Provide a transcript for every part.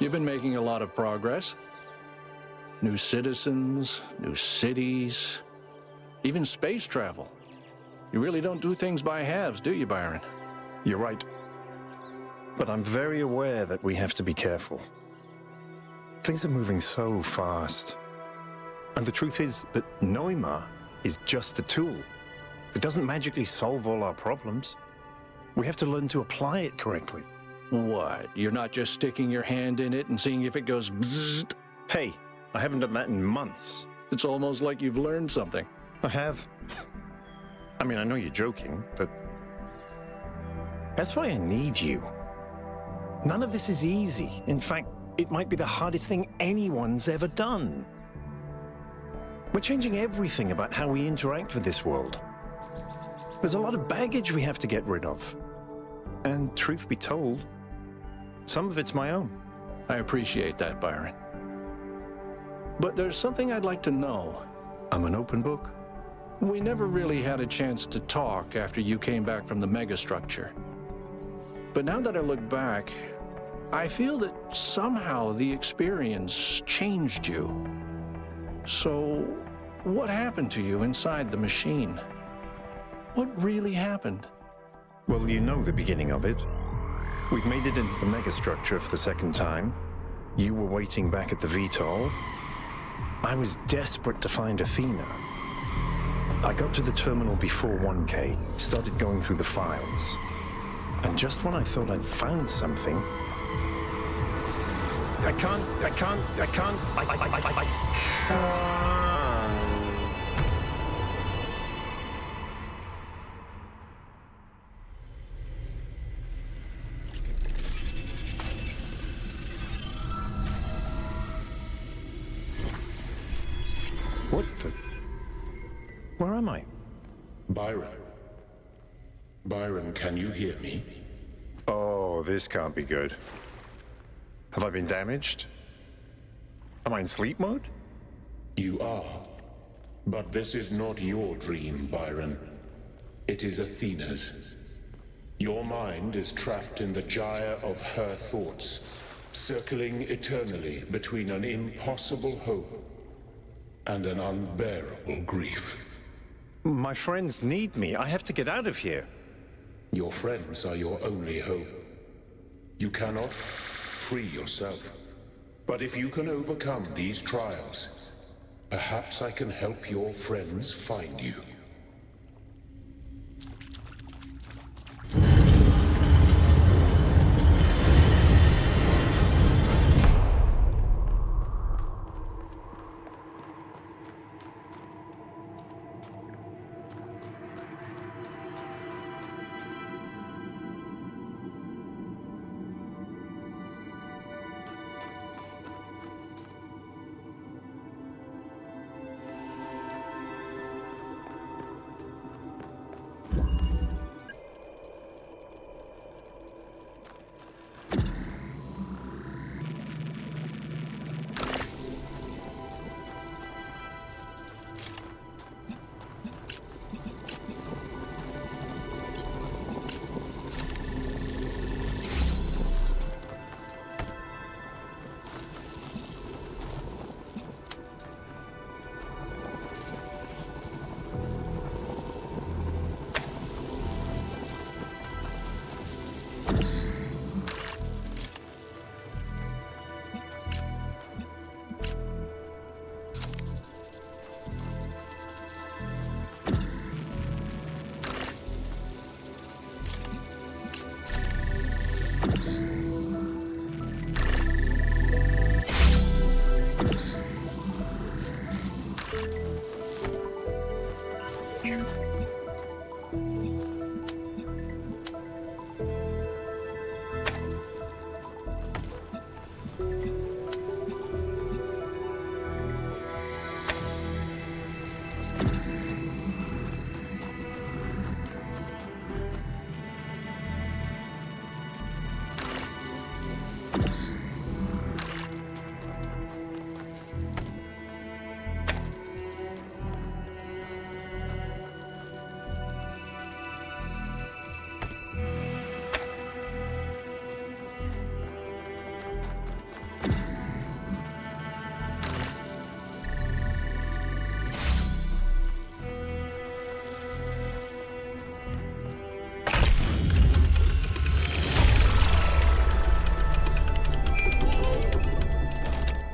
You've been making a lot of progress. New citizens, new cities, even space travel. You really don't do things by halves, do you, Byron? You're right. But I'm very aware that we have to be careful. Things are moving so fast. And the truth is that Neuma is just a tool. It doesn't magically solve all our problems. We have to learn to apply it correctly. What? You're not just sticking your hand in it and seeing if it goes bzzzt? Hey, I haven't done that in months. It's almost like you've learned something. I have. I mean, I know you're joking, but that's why I need you. None of this is easy. In fact, it might be the hardest thing anyone's ever done. We're changing everything about how we interact with this world. There's a lot of baggage we have to get rid of. And truth be told, some of it's my own. I appreciate that, Byron. But there's something I'd like to know. I'm an open book. We never really had a chance to talk after you came back from the megastructure. But now that I look back, I feel that somehow the experience changed you. So, what happened to you inside the machine? What really happened? Well, you know the beginning of it. We'd made it into the megastructure for the second time. You were waiting back at the VTOL. I was desperate to find Athena. I got to the terminal before 1K, started going through the files. And just when I thought I'd found something... I can't... What the... Where am I? Byron. Byron, can you hear me? Oh, this can't be good. Have I been damaged? Am I in sleep mode? You are. But this is not your dream, Byron. It is Athena's. Your mind is trapped in the gyre of her thoughts, circling eternally between an impossible hope and an unbearable grief. My friends need me. I have to get out of here. Your friends are your only hope. You cannot free yourself. But if you can overcome these trials, perhaps I can help your friends find you.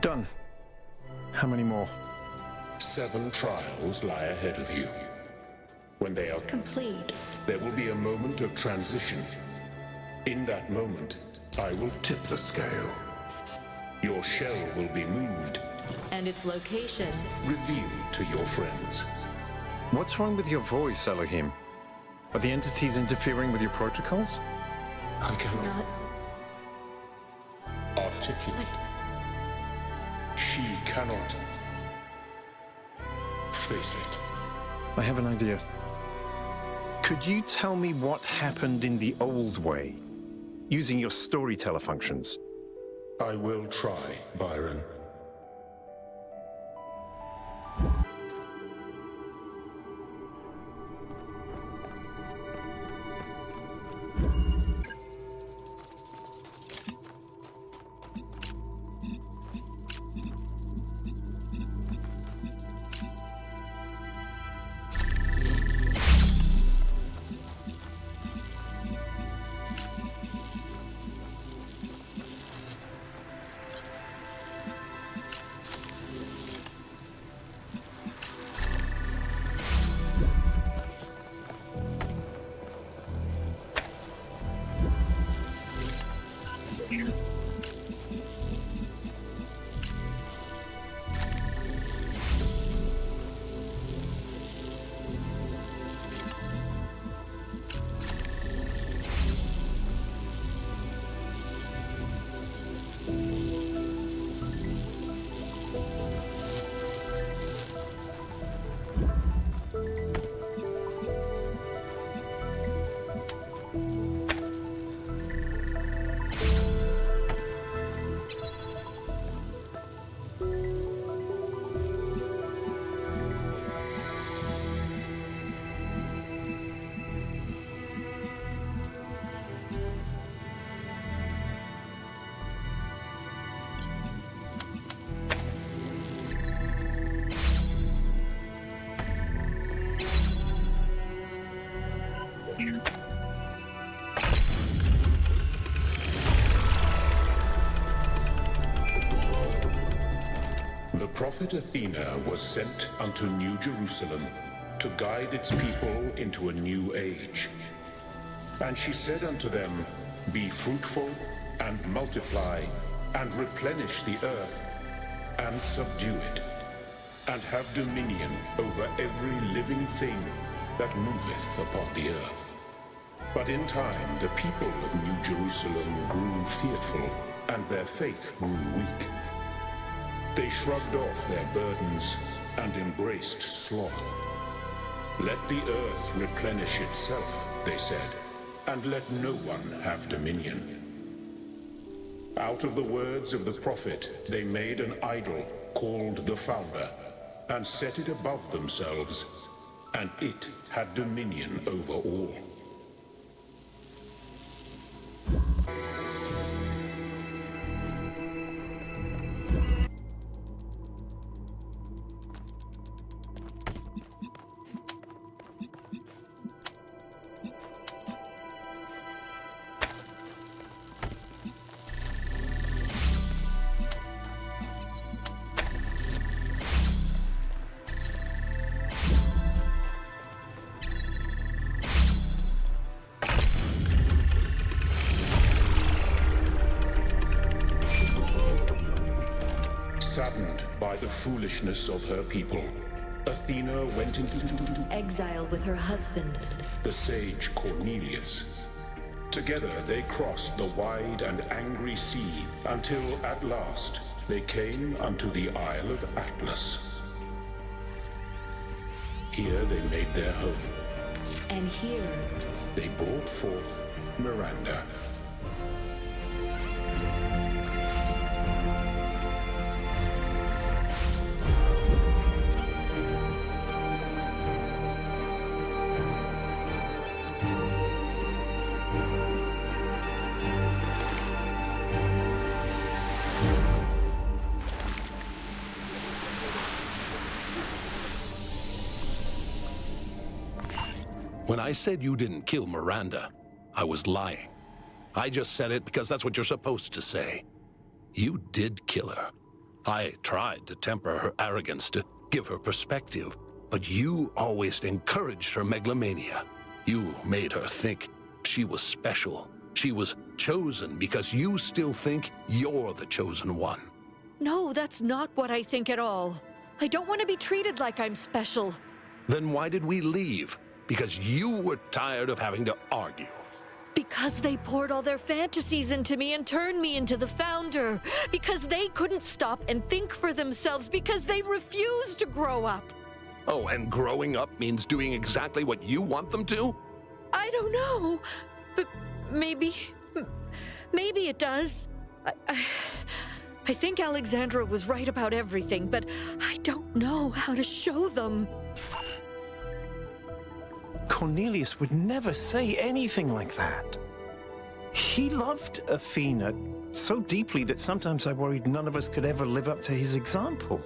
Done. How many more? 7 trials lie ahead of you. When they are Complete. there will be a moment of transition. In that moment, I will tip the scale. Your shell will be moved, And its location. revealed to your friends. What's wrong with your voice, Elohim? Are the entities interfering with your protocols? I cannot Not articulate. She cannot face it. I have an idea. Could you tell me what happened in the old way, using your storyteller functions? I will try, Byron. The prophet Athena was sent unto New Jerusalem to guide its people into a new age. And she said unto them, Be fruitful, and multiply, and replenish the earth, and subdue it, and have dominion over every living thing that moveth upon the earth. But in time the people of New Jerusalem grew fearful, and their faith grew weak. They shrugged off their burdens and embraced sloth. Let the earth replenish itself, they said, and let no one have dominion. Out of the words of the prophet, they made an idol called the Founder, and set it above themselves, and it had dominion over all. Saddened by the foolishness of her people, Athena went into exile with her husband. the sage Cornelius. Together they crossed the wide and angry sea until at last they came unto the Isle of Atlas. Here they made their home. And here, They brought forth Miranda. When I said you didn't kill Miranda, I was lying. I just said it because that's what you're supposed to say. You did kill her. I tried to temper her arrogance to give her perspective, but you always encouraged her megalomania. You made her think she was special. She was chosen because you still think you're the chosen one. No, that's not what I think at all. I don't want to be treated like I'm special. Then why did we leave? Because you were tired of having to argue. Because they poured all their fantasies into me and turned me into the Founder. Because they couldn't stop and think for themselves. Because they refused to grow up. Oh, and growing up means doing exactly what you want them to? I don't know. But maybe it does. I think Alexandra was right about everything, but I don't know how to show them. Cornelius would never say anything like that. He loved Athena so deeply that sometimes I worried none of us could ever live up to his example.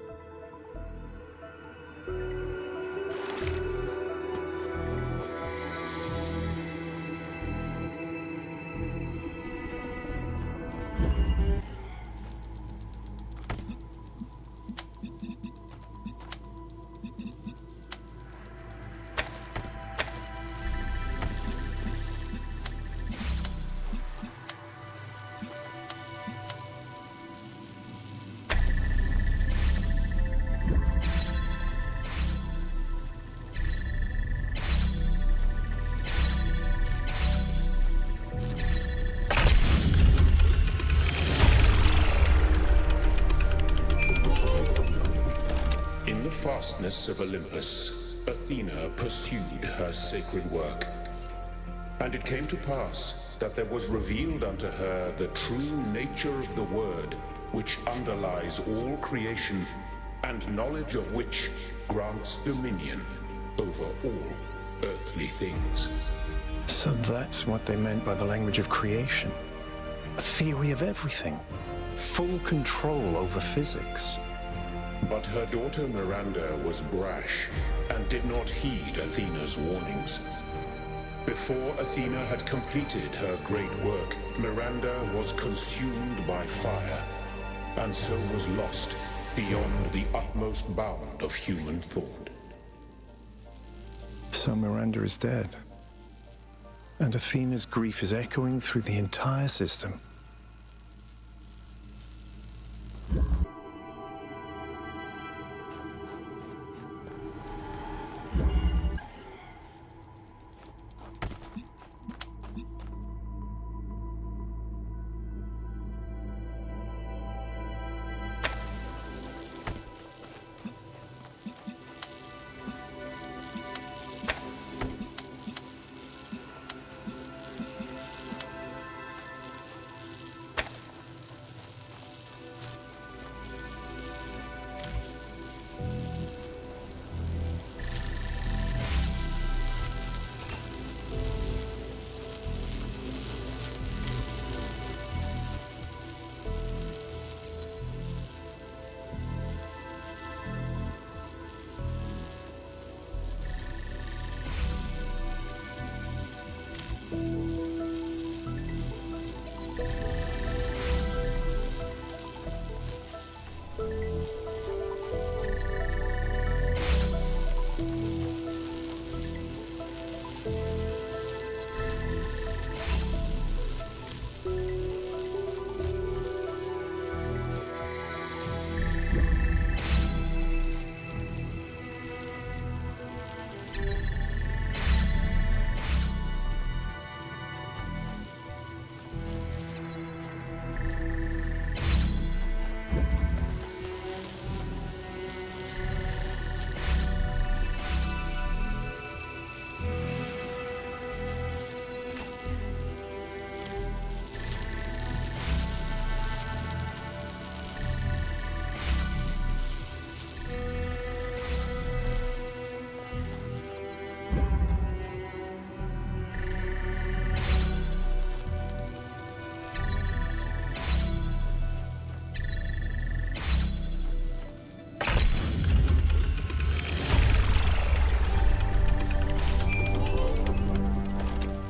In the fastness of Olympus, Athena pursued her sacred work. And it came to pass that there was revealed unto her the true nature of the Word, which underlies all creation, and knowledge of which grants dominion over all earthly things. So that's what they meant by the language of creation. A theory of everything. Full control over physics. But her daughter Miranda was brash and did not heed Athena's warnings. Before Athena had completed her great work, Miranda was consumed by fire, and so was lost beyond the utmost bound of human thought. So Miranda is dead. And Athena's grief is echoing through the entire system.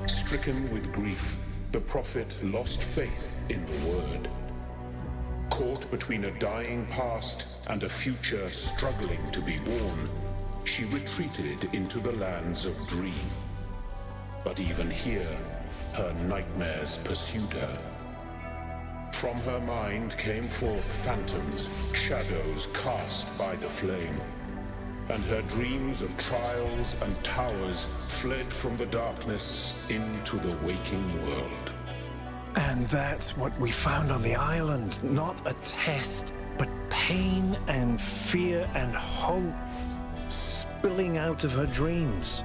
Stricken with grief, the prophet lost faith in the Word. caught between a dying past and a future struggling to be born, she retreated into the lands of dream. But even here, her nightmares pursued her. From her mind came forth phantoms, shadows cast by the flame. And her dreams of trials and towers fled from the darkness into the waking world. And that's what we found on the island. Not a test, but pain and fear and hope spilling out of her dreams.